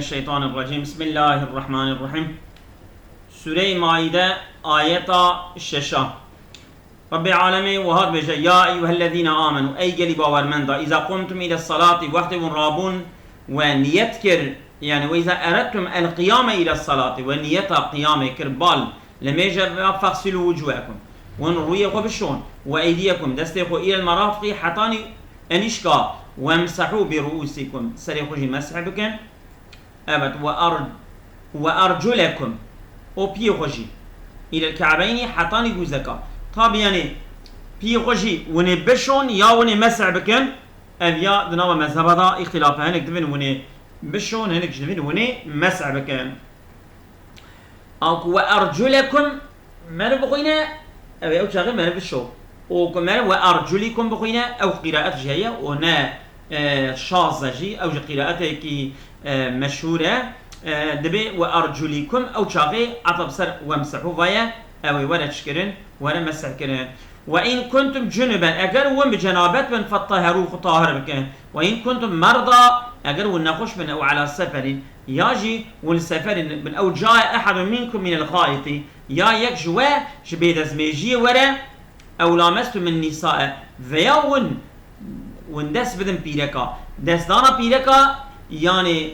الشيطان الرجيم بسم الله الرحمن الرحيم سورة مائدة آية الششة رب العالمين وهذا بجا يا أيها الذين آمنوا أي قلي باور من دا إذا قمتم إلى الصلاة وقت رابون ونيتكر يعني وإذا أردتم القيام إلى الصلاة ونيتا قيام كربال لميجر فاغسلوا وجوهكم ونرويكم بالشون وأيديكم دستيكم إلى المرافق حتى أنشكا وامسحوا برؤوسكم سريخوا مسح بكم أبد وأرجلكم أو بيخوجي إلى الكعبين حتى نجوزكا طب يعني بيخوجي ونبشون يا ونمسح بكم أبيا دنا مذهب هذا اختلاف هنك دفن وني بشون هنك دفن وني مسح بكم أو وأرجلكم ما بقينا أبي أو شغل ما بشو أو كمان وأرجلكم بقينا أو قراءة جاية ونا شاذة أو قراءة كي مشهورة دبي وأرجلكم أو شاغي عطب سر وامسحوا فيا أو ولا تشكرن ولا مسح كرن وإن كنتم جنبا أجر وبجنابات من فطهروا طاهر بكن وإن كنتم مرضى أجر ونخش من أو على سفر ياجي والسفر من أو جاء أحد منكم من الخائط يا يكجوا شبيد زميجي ورا أو لامستم النساء فيا وندس بدن بيركا دس دانا بيركا يعني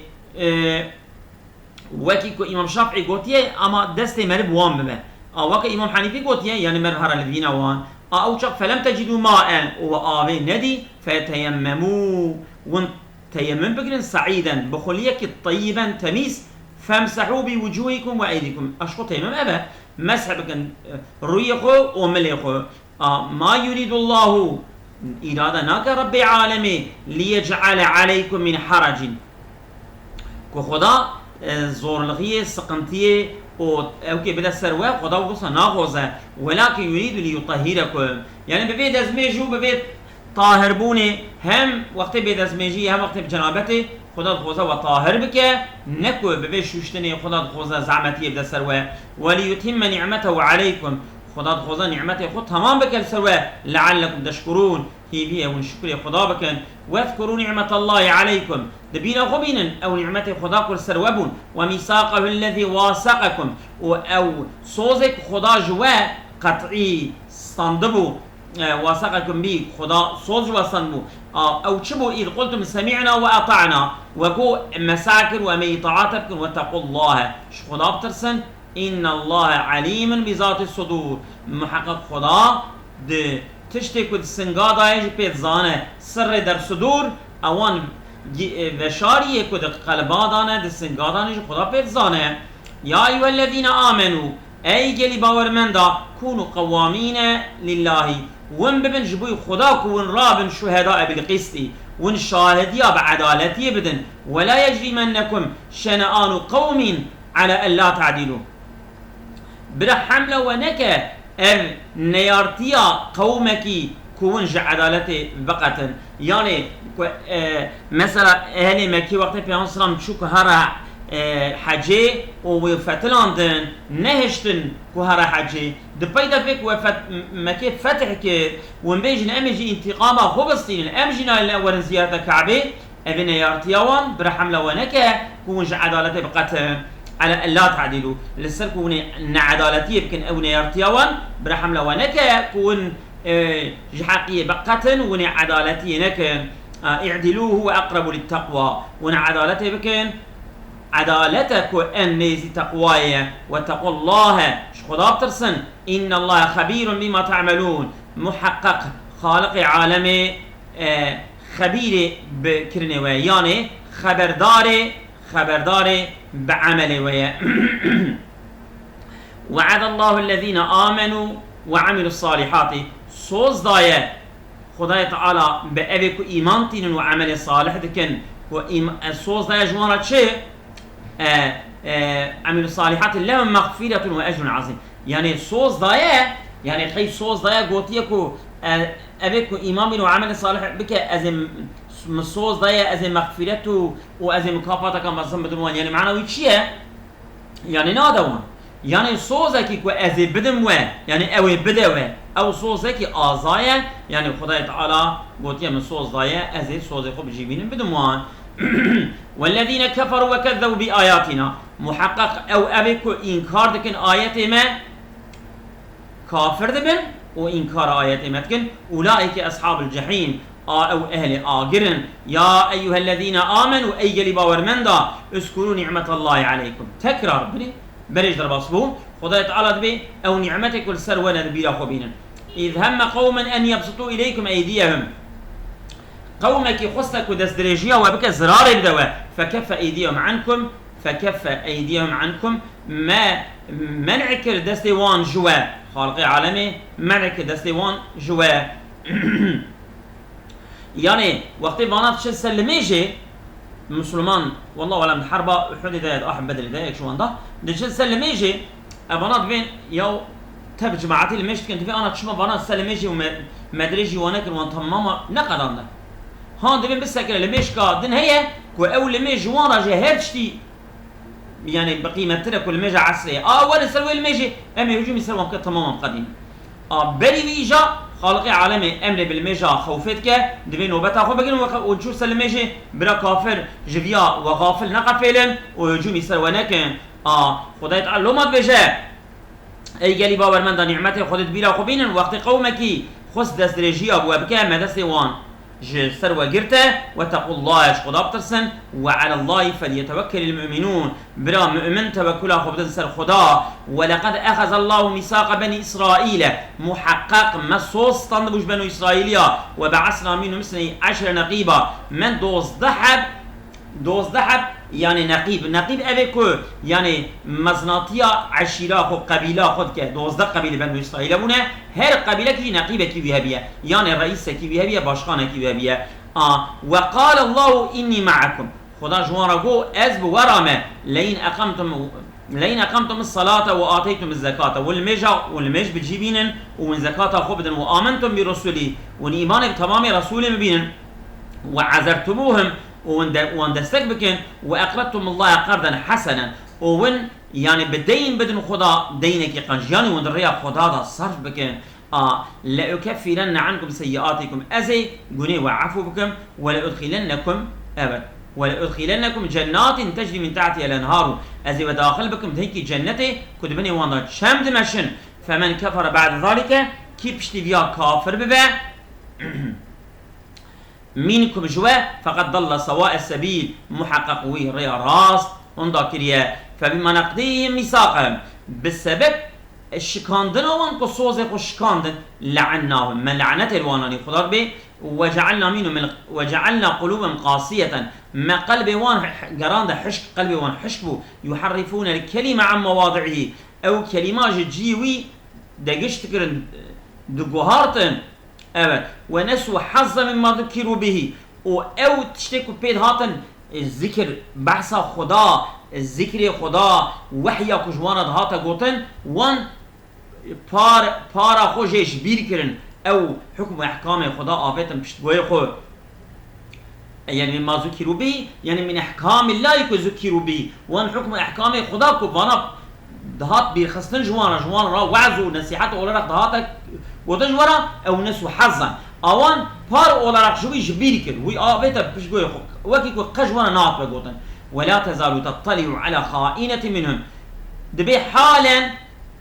وكي امام شافعي قوتيه اما دستي مرب وان بما وكي امام حنيفي قوتيه يعني مرهر الذين وان او شق فلم تجدوا ماء وآوي ندي فتيمموا تيمم بكن سعيدا بخليك طيبا تميس فامسحوا بوجوهكم وايديكم اشكو تيمم ابا مسح بكن ريقو ومليقو ما يريد الله إرادة ناك رب العالمين ليجعل عليكم من حرج خدا زورلغية سقمتية أو كي بدا سروة خدا وقصة ناغوزة ولكن يريد ليطهركم يعني ببيت أزميجو ببيت طاهر بوني هم وقت بيت أزميجي هم وقت بجنابته خدا خوزة وطاهر بك نكو ببيت شوشتني خدا خوزة زعمتية بدا سروة وليتم نعمته عليكم خدا خوزة نعمته خد تمام بك السروة لعلكم تشكرون هي بيه ونشكر خدا بكن واذكروا نعمة الله عليكم دبينا خبينا أو نعمة خدا كل سروبون وميثاقه الذي واثقكم أو صوزك خدا جوا قطعي صندبو واثقكم به خدا صوز وصندبو أو تشبو إذ قلتم سمعنا وأطعنا وكو مساكر وميطاعاتكم واتقوا الله خدا بترسن إن الله عليم بذات الصدور محقق خدا د تشتي كود سنگادا يجي بيت زانه سر در صدور اوان وشاري كود قلبا دانه د سنگادا يجي خدا بيت زانه يا ايها الذين امنوا اي جلي باور من دا كونوا قوامين لله ون ببن جبوي خدا كون رابن شهداء بالقسط ون شاهديا بعدالتي بدن ولا يجرمنكم شنآن قوم على الا تعدلوا برحمله ونكه نيارتيا قومكي كونج عدالته بقتا يعني مثلا اهل مكي وقت پیغمبر سلام شو هر حجه وفتلاندن نهشتن هر حجه دبيدا فيك وفت مكي فتح كي ومبيجن امجي انتقامه خبصتين امجينا الاول زياره كعبه ابن نيارتياوان برحمله ونكه كونج عدالته بقتا على لا تعدلوا لسه كون عدالتيه يمكن او نيرتيوان برحم لونك كون جحقيه بقتن ون عدالتيه نك اعدلوه هو اقرب للتقوى ون عدالته يمكن عدالتك ان نزي تقوايه واتقوا الله خدا بترسن ان الله خبير بما تعملون محقق خالق عالم خبير بكرنوي يعني خبردار بعمل ويا وعد الله الذين آمنوا وعملوا الصالحات صوص داية خدايا تعالى بأبك إيمانتين وعمل الصالح دكن صوص داية جوانا شيء عملوا الصالحات لهم مغفرة وأجر عظيم يعني صوص داية يعني خي صوص داية قوتيكو أبك إيمان وعمل الصالح بك أزم مصوص ضايا أزي مغفرته وأزي مكافاتك مصم بدموان يعني معنى ويتشيه يعني نادوان يعني صوصك كو أزي بدموه يعني أوي بدوه أو صوصك آزايا يعني خدای تعالى قلت يا من صوص ضايا أزي صوصك بجيبين بدموان والذين كفروا وكذبوا بآياتنا محقق أو أبيكو إنكار دكن آيات ما كافر دبن وإنكار آيات ما تكن أولئك أصحاب الجحيم أو أهل آجرن يا أيها الذين آمنوا أي جلي باور من دا اذكروا نعمة الله عليكم تكرار بني بريج در بصبو خدای تعالى دبي أو نعمتك السر ولد بلا خبينا إذ هم قوما أن يبسطوا إليكم أيديهم قومك خصك ودستريجيا وبك زرار بدوا فكف أيديهم عنكم فكف أيديهم عنكم ما منعك دستوان جوا خالق عالمي منعك دستوان جوا يعني وقت بانات شل سلميجي مسلمان والله ولم حربة حدي ده أحد بدل ده شو عنده دشل سلميجي بانات بين يو تب جماعتي المشت كنت في أنا تشوف بانات سلميجي ومدريجي ونكر وانتماما نقدرنا هان دبين بس كلا المشكا دين هي كو أول ميج وانا جهرتشتي يعني بقيمة ترى كل ميجا عصرية ولا سلوي الميجي أمي هجومي سلوان تماما قديم بري ويجا خالق عالمي أمر بالميجا خوفتك دبين وبتا خو بقين ونشوف سلميجي برا كافر جفيا وغافل نقفلن وهجومي سلوانك خدای تعالی لو ما بجا ای گلی باور من دا نعمت خودت بیرا خوبینن وقت قومکی خص دست رجیا بو بکه مدست وان جسر وقرته واتقوا الله خدا بترسن وعلى الله فليتوكل المؤمنون برا مؤمن توكلا خبدن سر خدا ولقد اخذ الله ميثاق بني اسرائيل محقق مصوص طنبوش بنو اسرائيليا وبعثنا منهم 12 نقيبا من دوز ذهب يعني نقيب أبيكو يعني مزناطية عشيرة خو قبيلة خود كه 12 قبيلة بنو إسرائيل بونه هر قبيلة كي نقيبة كي بيها بيها يعني رئيسة كي بيها بيها باشخانة كي بيها بيها وقال الله إني معكم خدا جوارا جو أزب ورامه لين أقمتم الصلاة وآتيتم الزكاة والمج بتجيبين ومن زكاة خبدا وآمنتم برسولي والإيمان بتمام رسول مبين وعزرتموهم وان دستك بكن واقرضتم الله قرضا حسنا وان يعني بدين بدن خدا دينك قنجاني وان الريا خدا دا صرف بكن لا اكفرن عنكم سيئاتكم ازي غني وعفو بكم ولا ادخلنكم جنات تجري من تحتها الانهار ازي وداخل بكم هيك جنتي كنت بني وان شمد مشن فمن كفر بعد ذلك كيبشتي بيا كافر ببا منكم جوا فقد ضل سواء السبيل محقق ويه ريا راس ونداكريا فبما نقضيهم ميثاقهم بالسبب الشكاندن وان قصوزه وشكاندن لعناهم من لعنت الواناني خضر به وجعلنا قلوبهم قاسية ما قلب وان قراند حشك قلب وان حشكبو يحرفون الكلمة عن مواضعه او كلمات جيوي دقشتكرن دقوهارتن ونسوا حظا مما ذكروا به او تشتكوا بيد هاتن الذكر بحثا خدا الذكر خدا وحيا كجوانا هاتا قوتن وان بارا خوشش بير كرن او حكم احكام خدا آفيتن بشتبوه خو يعني مما ذكروا به يعني من احكام الله يكو ذكروا به وان حكم احكام خدا كو وانا دهات بيرخصتن جوانا را وعزو نصيحته ولا رق دهاتك وتجورا او نسو حظا اوان بار اولاراق شوي جبيري كر وي آفيتا بشبوه خو وكيكو قجوانا ناط بقوتن ولا تزالوا تطلعوا على خائنة منهم دبي حالا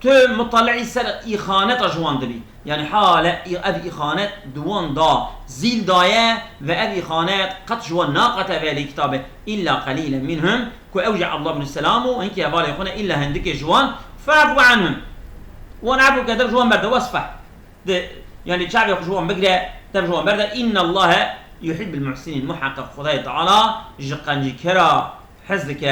تو مطلعي سر إخانة جوان دبي يعني حالة أذ إخانة دوان دا زيل دايا وأذ إخانة قد جوان ناقة في الكتاب إلا قليلا منهم كو أوجع الله بن السلام وإنك يا بالي يخونا إلا هندك جوان فعفوا عنهم ونعفوا كدر جوان برد وصفح يعني شعب يخشوان بقرأ ترجوان برد إن الله يحب المحسنين محقق خداي تعالى جقنجي كرا حزلك